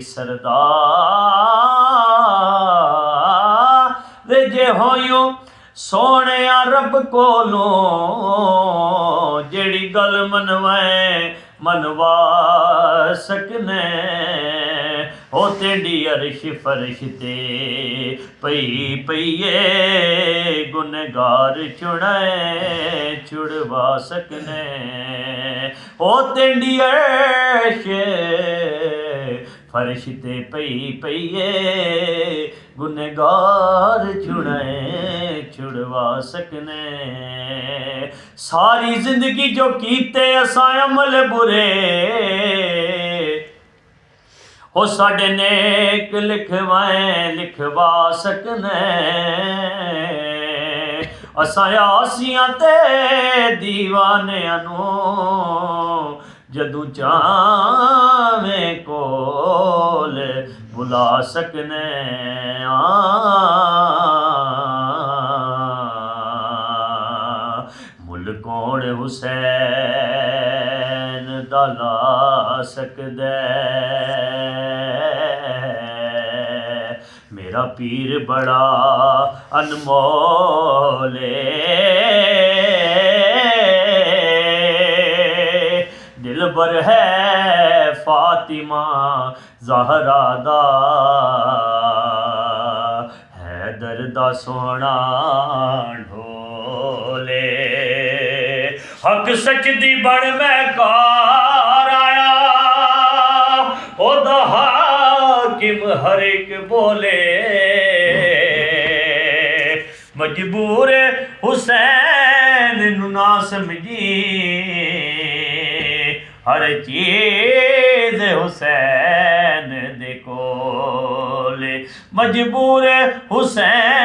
सरदार जे होयो सोने रब कोलों जेड़ी गल मनवा सकने हो तेरी अर्श फर्श ते पईए गुनहगार छुड़वा सकने हो तेरी अर्श फर्श ते पईए गुनहगार छुड़वा सकने सारी जिंदगी जो कीते असां अमल बुरे हो साडे नेक लिखवा सकने असां आसियां ते दीवानियां नूं जदों चावें कोल बुला सकने मुल कौन हुसैन दा ला सकदा मेरा पीर बड़ा अनमोल दिलबर है फातिमा ज़हरा दा हैदर दा सोहना ढोले हक सच दी बड़ मैं कार आया ओदा हाकिम हर एक बोले मजबूर हुसैन नू ना समझी हर चीज हुसैन दे कोल मजबूर हुसैन